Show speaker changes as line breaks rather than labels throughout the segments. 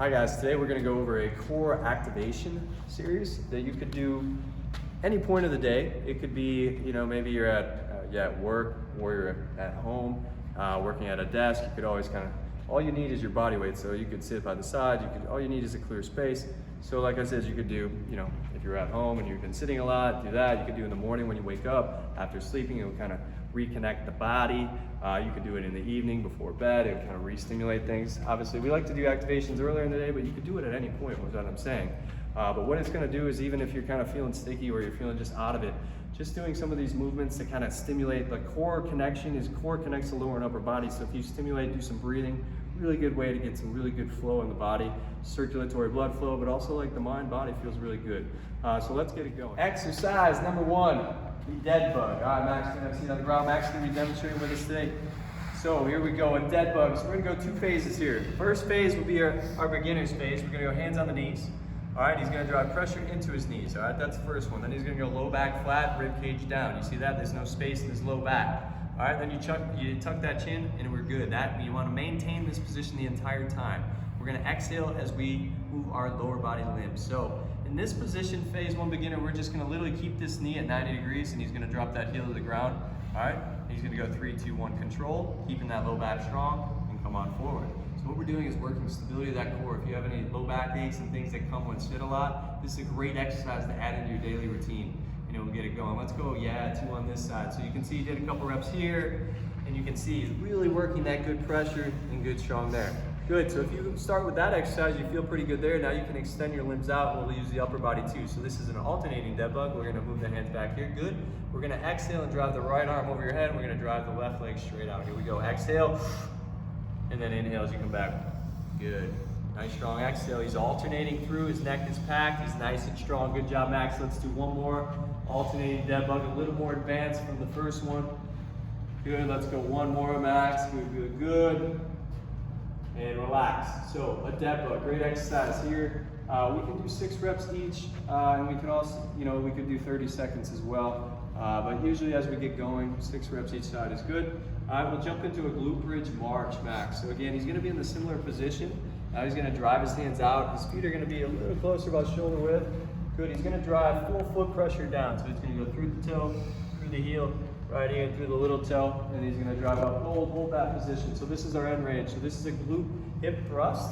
Hi guys, today we're going to go over a core activation series that you could do any point of the day. It could be, maybe you're at work or you're at home, working at a desk. You could always all you need is your body weight. So you could sit by the side, all you need is a clear space. So like I said, you could do, if you're at home and you've been sitting a lot, do that. You could do in the morning when you wake up, after sleeping, it will kind of reconnect the body. You could do it in the evening before bed. It would kind of re-stimulate things. Obviously, we like to do activations earlier in the day, but you could do it at any point, is what I'm saying. But what it's going to do is, even if you're kind of feeling sticky or you're feeling just out of it, just doing some of these movements to kind of stimulate the core connection. Core connects the lower and upper body. So if you stimulate, do some breathing, really good way to get some really good flow in the body, circulatory blood flow, but also like the mind body feels really good. So let's get it going. Exercise number 1, the dead bug. All right, Max, gonna have a seat on the ground. Max is gonna be demonstrating with us today. So here we go, a dead bug. So we're gonna go 2 phases here. First phase will be our beginner's phase. We're gonna go hands on the knees. All right, he's gonna drive pressure into his knees. All right, that's the first one. Then he's gonna go low back flat, rib cage down. You see that? There's no space in his low back. All right, then you tuck that chin and we're good. You wanna maintain this position the entire time. We're gonna exhale as we move our lower body limbs. So in this position, phase 1 beginner, we're just gonna literally keep this knee at 90 degrees and he's gonna drop that heel to the ground. All right, he's gonna go 3, 2, 1, control, keeping that low back strong and come on forward. So what we're doing is working stability of that core. If you have any low back aches and things that come when sit a lot, this is a great exercise to add into your daily routine. We'll get it going. Let's go, 2 on this side. So you can see he did a couple reps here, and you can see he's really working that good pressure and good strong there. Good, so if you start with that exercise, you feel pretty good there. Now you can extend your limbs out, and we'll use the upper body too. So this is an alternating dead bug. We're gonna move the hands back here, good. We're gonna exhale and drive the right arm over your head, and we're gonna drive the left leg straight out. Here we go, exhale, and then inhale as you come back. Good, nice strong exhale. He's alternating through, his neck is packed, he's nice and strong. Good job, Max. Let's do one more. Alternating dead bug, a little more advanced from the first one. Good, let's go one more, Max. Good, good, good. And relax. So a dead bug, great exercise here. We can do 6 reps each, and we can also, we could do 30 seconds as well. But usually as we get going, 6 reps each side is good. All right, we'll jump into a glute bridge march, Max. So again, he's gonna be in the similar position. Now he's gonna drive his hands out. His feet are gonna be a little closer, about shoulder width. Good, he's gonna drive full foot pressure down. So he's gonna go through the toe, through the heel, right here, through the little toe, and he's gonna drive up, hold that position. So this is our end range. So this is a glute hip thrust.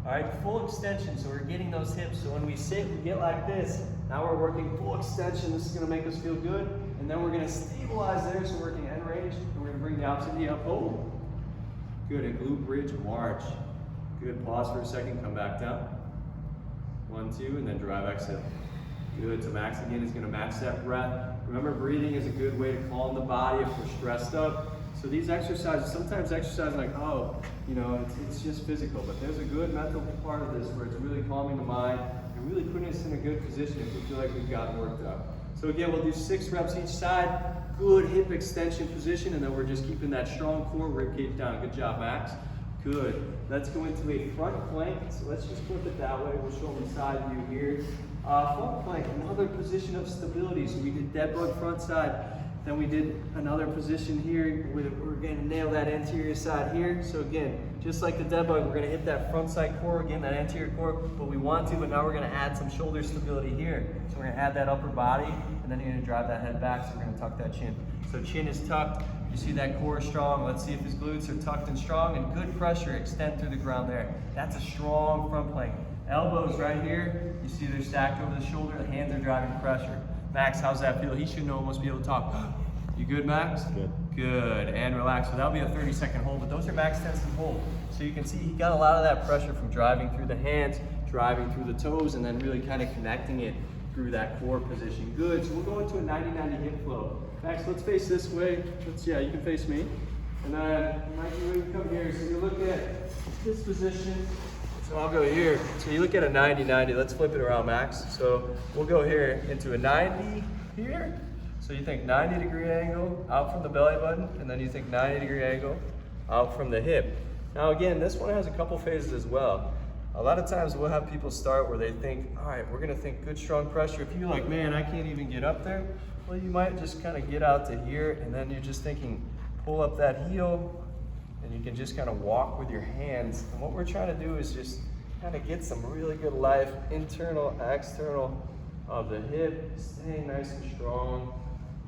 All right, full extension, so we're getting those hips. So when we sit, we get like this. Now we're working full extension. This is gonna make us feel good. And then we're gonna stabilize there, so we're working end range, and we're gonna bring the opposite knee up, Good, and glute bridge march. Good, pause for a second, come back down. 1, 2, and then drive exhale. Good, so Max again is gonna match that breath. Remember, breathing is a good way to calm the body if we're stressed up. So these exercises, sometimes exercises like, it's just physical, but there's a good mental part of this where it's really calming the mind and really putting us in a good position if we feel like we've gotten worked up. So again, we'll do 6 reps each side, good hip extension position, and then we're just keeping that strong core, rib cage down. Good job, Max. Good. Let's go into a front plank. So let's just flip it that way. We'll show them the side view here. Front plank, another position of stability. So we did dead bug front side. Then we did another position here. We're going to nail that anterior side here. So again, just like the dead bug, we're going to hit that front side core, again, that anterior core, but we want to, but now we're going to add some shoulder stability here. So we're going to add that upper body, and then you're going to drive that head back, so we're going to tuck that chin. So chin is tucked. You see that core is strong. Let's see if his glutes are tucked and strong, and good pressure extend through the ground there. That's a strong front plank. Elbows right here. You see they're stacked over the shoulder. The hands are driving pressure. Max, how's that feel? He should almost be able to talk. You good, Max?
Good.
Good, and relax. So that'll be a 30-second hold, but those are max tension hold. So you can see he got a lot of that pressure from driving through the hands, driving through the toes, and then really kind of connecting it through that core position. Good, so we'll go into a 90-90 hip flow. Max, let's face this way. You can face me. And then, Mikey, you come here. So you look at this position. So I'll go here. So you look at a 90-90. Let's flip it around, Max. So we'll go here into a 90 here. So you think 90-degree angle out from the belly button, and then you think 90-degree angle out from the hip. Now again, this one has a couple phases as well. A lot of times we'll have people start where they think, all right, we're gonna think good, strong pressure. If you're like, man, I can't even get up there, well, you might just kind of get out to here, and then you're just thinking, pull up that heel, and you can just kind of walk with your hands. And what we're trying to do is just kind of get some really good life, internal, external of the hip, staying nice and strong.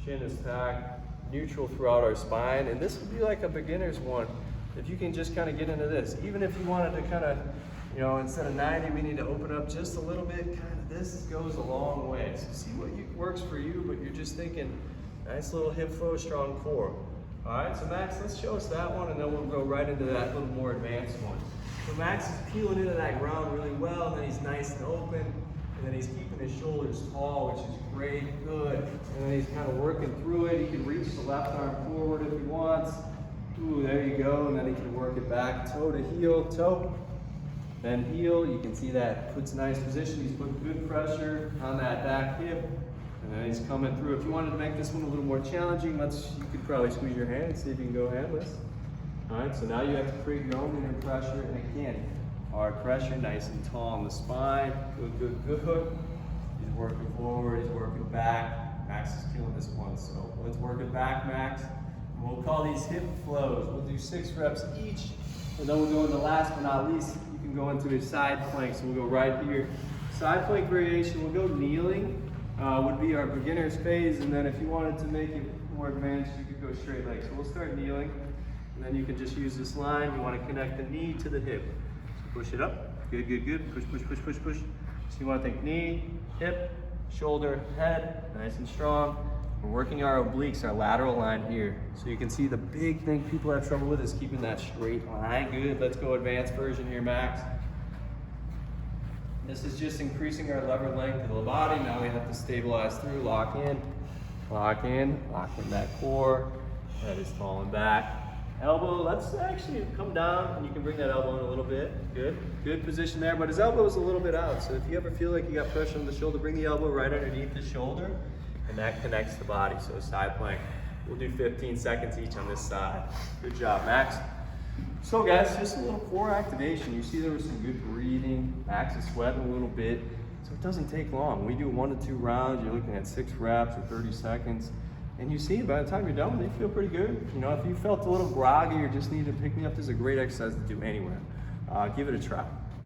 Chin is tacked, neutral throughout our spine. And this would be like a beginner's one. If you can just kind of get into this, even if you wanted to kind of, you know, instead of 90, we need to open up just a little bit. Kind of this goes a long way. So see what works for you, but you're just thinking, nice little hip flow, strong core. All right, so Max, let's show us that one, and then we'll go right into that little more advanced one. So Max is peeling into that ground really well, and then he's nice and open, and then he's keeping his shoulders tall, which is great, good. And then he's kind of working through it. He can reach the left arm forward if he wants. Ooh, there you go, and then he can work it back, toe to heel, toe, then heel. You can see that puts a nice position. He's putting good pressure on that back hip, and then he's coming through. If you wanted to make this one a little more challenging, you could probably squeeze your hand and see if you can go handless. All right, so now you have to create your own inner pressure, and again, hard pressure, nice and tall on the spine. Good, good, good. He's working forward, he's working back. Max is killing this one, so let's work it back, Max. We'll call these hip flows. We'll do 6 reps each, and then we'll go into last but not least, you can go into a side plank. So we'll go right here. Side plank variation, we'll go kneeling, would be our beginner's phase, and then if you wanted to make it more advanced, you could go straight legs. So we'll start kneeling, and then you can just use this line. You want to connect the knee to the hip. So push it up, good, good, good. Push, push, push, push, push. So you want to think knee, hip, shoulder, head, nice and strong. We're working our obliques, our lateral line here. So you can see the big thing people have trouble with is keeping that straight line. Good, let's go advanced version here, Max. This is just increasing our lever length of the body. Now we have to stabilize through, lock in, lock in that core. Head is falling back. Elbow, let's actually come down, and you can bring that elbow in a little bit. Good, good position there, but his elbow is a little bit out. So if you ever feel like you got pressure on the shoulder, bring the elbow right underneath the shoulder, and that connects the body. So side plank. We'll do 15 seconds each on this side. Good job, Max. So guys, just a little core activation. You see there was some good breathing. Max is sweating a little bit. So it doesn't take long. We do 1 to 2 rounds. You're looking at 6 reps or 30 seconds. And you see, by the time you're done, they feel pretty good. You know, if you felt a little groggy or just needed to pick me up, this is a great exercise to do anywhere. Give it a try.